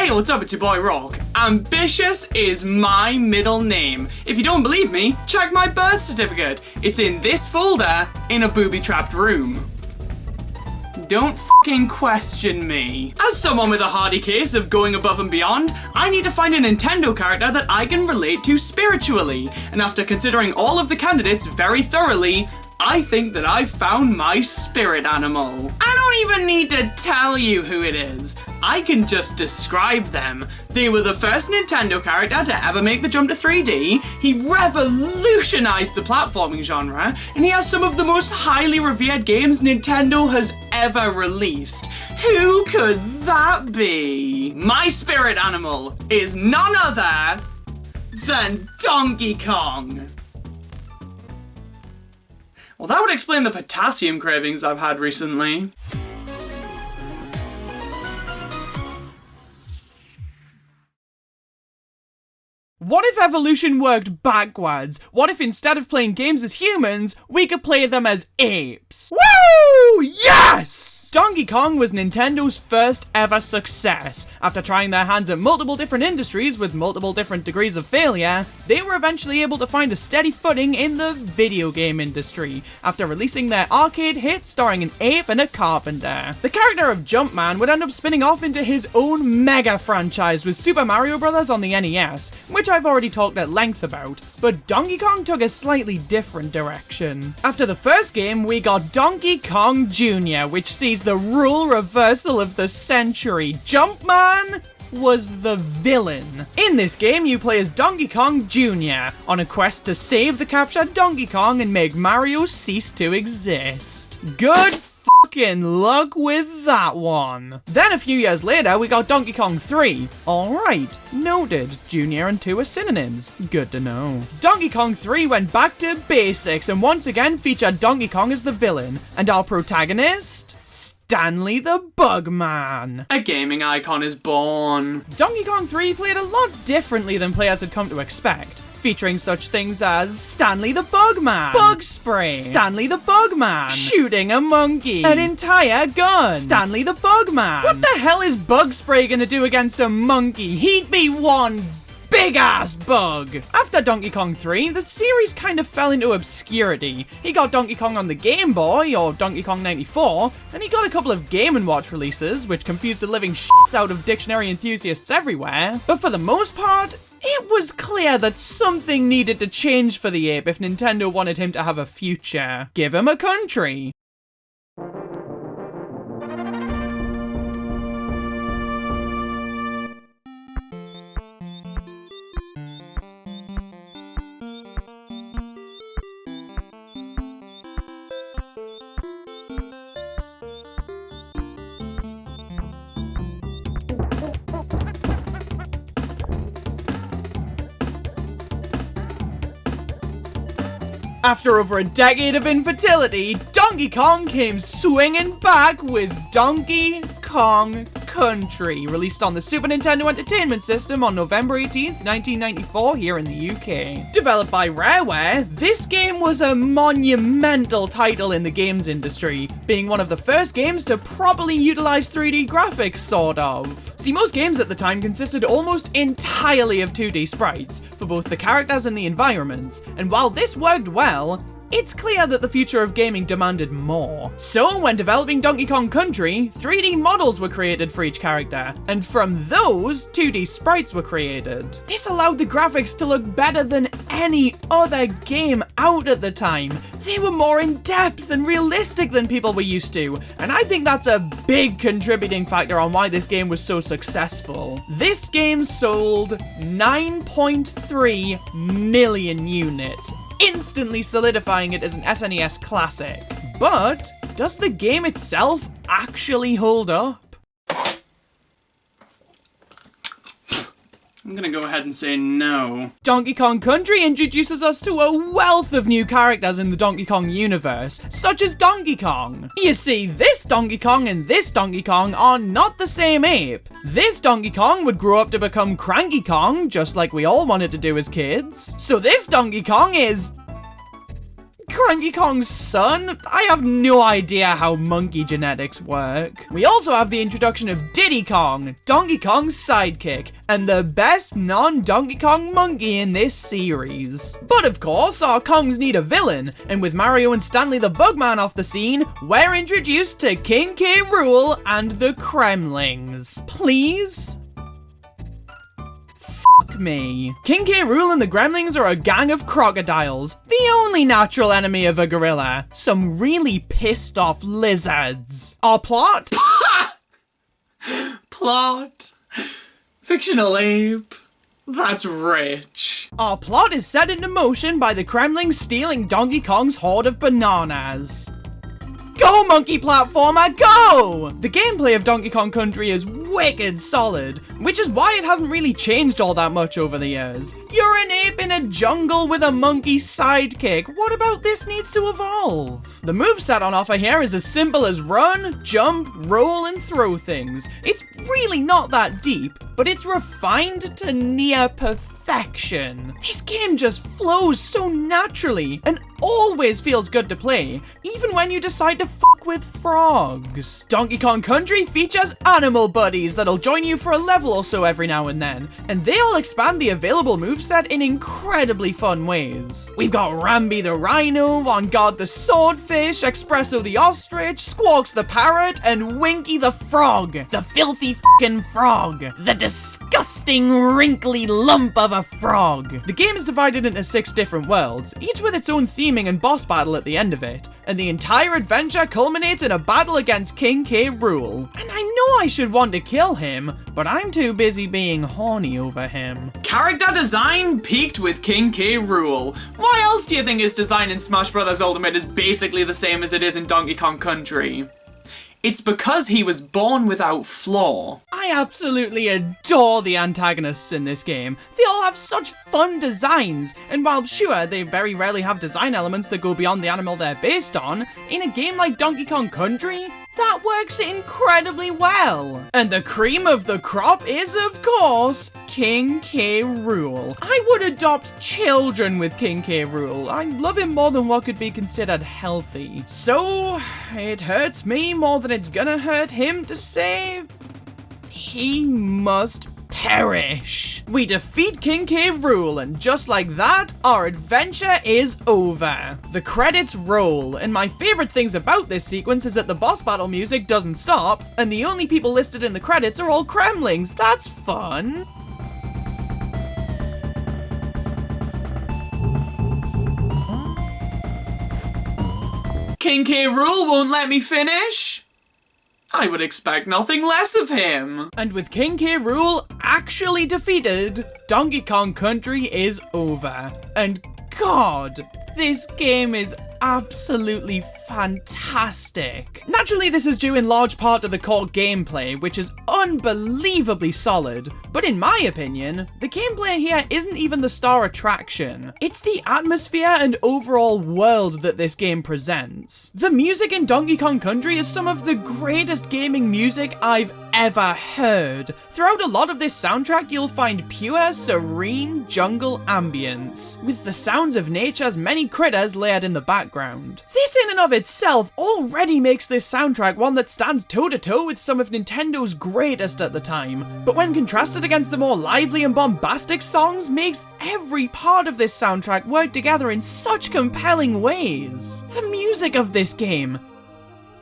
Hey, what's up? It's your boy Rawk. Ambitious is my middle name. If you don't believe me, check my birth certificate. It's in this folder in a booby-trapped room. Don't fucking question me. As someone with a hardy case of going above and beyond, I need to find a Nintendo character that I can relate to spiritually. And after considering all of the candidates very thoroughly, I think that I've found my spirit animal. I don't even need to tell you who it is. I can just describe them. They were the first Nintendo character to ever make the jump to 3D. He revolutionized the platforming genre, and he has some of the most highly revered games Nintendo has ever released. Who could that be? My spirit animal is none other than Donkey Kong. Well, that would explain the potassium cravings I've had recently. What if evolution worked backwards? What if instead of playing games as humans, we could play them as apes? Woo! Yes! Donkey Kong was Nintendo's first ever success. After trying their hands at multiple different industries with multiple different degrees of failure, they were eventually able to find a steady footing in the video game industry after releasing their arcade hit starring an ape and a carpenter. The character of Jumpman would end up spinning off into his own mega franchise with Super Mario Bros. On the NES, which I've already talked at length about, but Donkey Kong took a slightly different direction. After the first game, we got Donkey Kong Jr., which sees the Rool reversal of the century. Jumpman was the villain. In this game, you play as Donkey Kong Jr. on a quest to save the captured Donkey Kong and make Mario cease to exist. Good fucking luck with that one. Then a few years later, we got Donkey Kong 3. Alright, noted. Junior and 2 are synonyms. Good to know. Donkey Kong 3 went back to basics and once again featured Donkey Kong as the villain. And our protagonist? Stanley the Bugman. A gaming icon is born. Donkey Kong 3 played a lot differently than players had come to expect, featuring such things as Stanley the Bugman, bug spray, Stanley the Bugman, shooting a monkey, an entire gun, Stanley the Bugman. What the hell is bug spray gonna do against a monkey? He'd be one big-ass bug! After Donkey Kong 3, the series kind of fell into obscurity. He got Donkey Kong on the Game Boy, or Donkey Kong 94, and he got a couple of Game & Watch releases, which confused the living shits out of dictionary enthusiasts everywhere. But for the most part, it was clear that something needed to change for the ape if Nintendo wanted him to have a future. Give him a country. After over a decade of infertility, Donkey Kong came swinging back with Donkey Kong Country, released on the Super Nintendo Entertainment System on November 18th, 1994 here in the UK. Developed by Rareware, this game was a monumental title in the games industry, being one of the first games to properly utilize 3D graphics, sort of. See, most games at the time consisted almost entirely of 2D sprites, for both the characters and the environments, and while this worked well, it's clear that the future of gaming demanded more. So, when developing Donkey Kong Country, 3D models were created for each character, and from those, 2D sprites were created. This allowed the graphics to look better than any other game out at the time. They were more in-depth and realistic than people were used to, and I think that's a big contributing factor on why this game was so successful. This game sold 9.3 million units, instantly solidifying it as an SNES classic. But does the game itself actually hold up? I'm gonna go ahead and say no. Donkey Kong Country introduces us to a wealth of new characters in the Donkey Kong universe, such as Donkey Kong. You see, this Donkey Kong and this Donkey Kong are not the same ape. This Donkey Kong would grow up to become Cranky Kong, just like we all wanted to do as kids. So this Donkey Kong is Cranky Kong's son? I have no idea how monkey genetics work. We also have the introduction of Diddy Kong, Donkey Kong's sidekick, and the best non-Donkey Kong monkey in this series. But of course, our Kongs need a villain, and with Mario and Stanley the Bugman off the scene, we're introduced to King K. Rool and the Kremlings. Please? Fuck me. King K. Rool and the Gremlings are a gang of crocodiles, the only natural enemy of a gorilla. Some really pissed off lizards. Our plot? Plot. Fictional ape. That's rich. Our plot is set into motion by the Kremlings stealing Donkey Kong's hoard of bananas. Go, monkey platformer, go! The gameplay of Donkey Kong Country is wicked solid, which is why it hasn't really changed all that much over the years. You're an ape in a jungle with a monkey sidekick. What about this needs to evolve? The moveset on offer here is as simple as run, jump, roll, and throw things. It's really not that deep, but it's refined to near perfection. This game just flows so naturally and always feels good to play, even when you decide to fuck with frogs. Donkey Kong Country features animal buddies that'll join you for a level or so every now and then, and they all expand the available moveset in incredibly fun ways. We've got Rambi the Rhino, On Guard the Swordfish, Espresso the Ostrich, Squawks the Parrot, and Winky the Frog. The filthy fucking frog. The disgusting wrinkly lump of a frog. The game is divided into 6 different worlds, each with its own theming and boss battle at the end of it, and the entire adventure culminates in a battle against King K. Rool. And I know I should want to kill him, but I'm too busy being horny over him. Character design peaked with King K. Rool. Why else do you think his design in Smash Bros. Ultimate is basically the same as it is in Donkey Kong Country? It's because he was born without flaw. I absolutely adore the antagonists in this game. They all have such fun designs, and while sure, they very rarely have design elements that go beyond the animal they're based on, in a game like Donkey Kong Country, that works incredibly well. And the cream of the crop is, of course, King K. Rool. I would adopt children with King K. Rool. I love him more than what could be considered healthy. So, it hurts me more than it's gonna hurt him to say he must perish. We defeat King K. Rool, and just like that, our adventure is over. The credits roll, and my favorite things about this sequence is that the boss battle music doesn't stop, and the only people listed in the credits are all Kremlings. That's fun. King K. Rool won't let me finish? I would expect nothing less of him. And with King K. Rool actually defeated, Donkey Kong Country is over. And God, this game is absolutely fantastic. Naturally, this is due in large part to the core gameplay, which is unbelievably solid, but in my opinion, the gameplay here isn't even the star attraction. It's the atmosphere and overall world that this game presents. The music in Donkey Kong Country is some of the greatest gaming music I've ever heard. Throughout a lot of this soundtrack, you'll find pure, serene jungle ambience, with the sounds of nature's many critters layered in the background. This in and of itself already makes this soundtrack one that stands toe-to-toe with some of Nintendo's greatest at the time, but when contrasted against the more lively and bombastic songs, makes every part of this soundtrack work together in such compelling ways. The music of this game,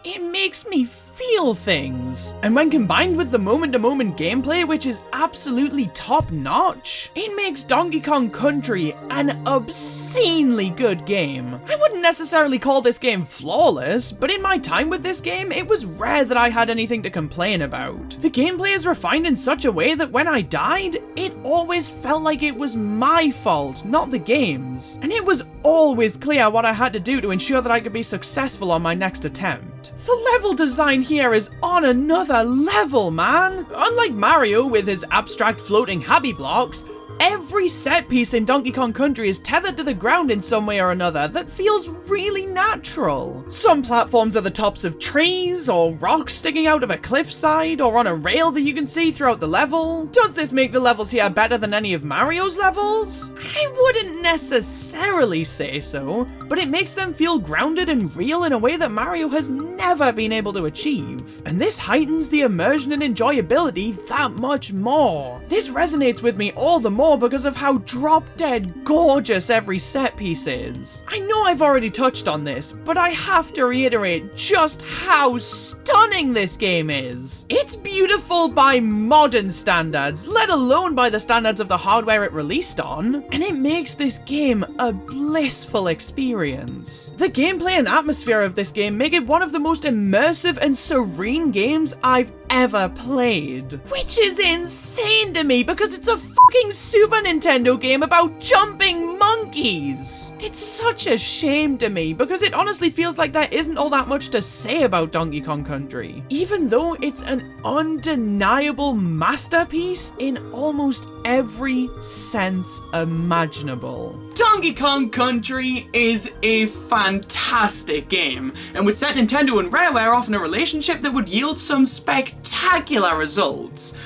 it makes me feel things. And when combined with the moment-to-moment gameplay, which is absolutely top-notch, it makes Donkey Kong Country an obscenely good game. I wouldn't necessarily call this game flawless, but in my time with this game, it was rare that I had anything to complain about. The gameplay is refined in such a way that when I died, it always felt like it was my fault, not the game's. And it was always clear what I had to do to ensure that I could be successful on my next attempt. The level design here is on another level, man. Unlike Mario with his abstract floating happy blocks, Every set piece in Donkey Kong Country is tethered to the ground in some way or another that feels really natural. Some platforms are the tops of trees, or rocks sticking out of a cliffside, or on a rail that you can see throughout the level. Does this make the levels here better than any of Mario's levels? I wouldn't necessarily say so, but it makes them feel grounded and real in a way that Mario has never been able to achieve. And this heightens the immersion and enjoyability that much more. This resonates with me all the more because of how drop-dead gorgeous every set piece is. I know I've already touched on this, but I have to reiterate just how stunning this game is. It's beautiful by modern standards, let alone by the standards of the hardware it released on, and it makes this game a blissful experience. The gameplay and atmosphere of this game make it one of the most immersive and serene games I've ever played. Which is insane to me because it's a fucking Super Nintendo game about jumping monkeys. It's such a shame to me because it honestly feels like there isn't all that much to say about Donkey Kong Country, even though it's an undeniable masterpiece in almost every sense imaginable. Donkey Kong Country is a fantastic game, and would set Nintendo and Rareware off in a relationship that would yield some spectacular results.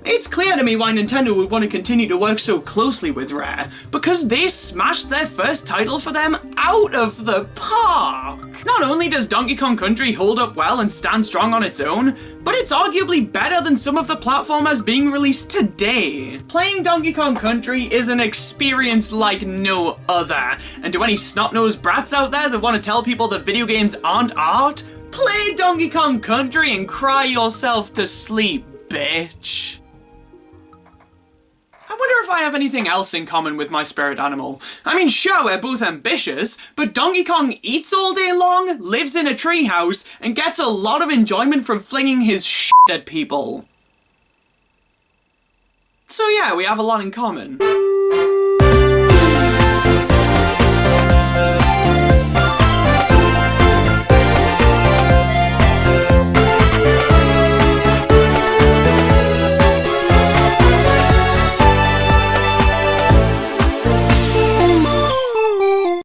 It's clear to me why Nintendo would want to continue to work so closely with Rare, because they smashed their first title for them out of the park! Not only does Donkey Kong Country hold up well and stand strong on its own, but it's arguably better than some of the platformers being released today. Playing Donkey Kong Country is an experience like no other, and to any snot-nosed brats out there that want to tell people that video games aren't art, play Donkey Kong Country and cry yourself to sleep, bitch. I wonder if I have anything else in common with my spirit animal. I mean, sure, we're both ambitious, but Donkey Kong eats all day long, lives in a treehouse, and gets a lot of enjoyment from flinging his shit at people. So yeah, we have a lot in common.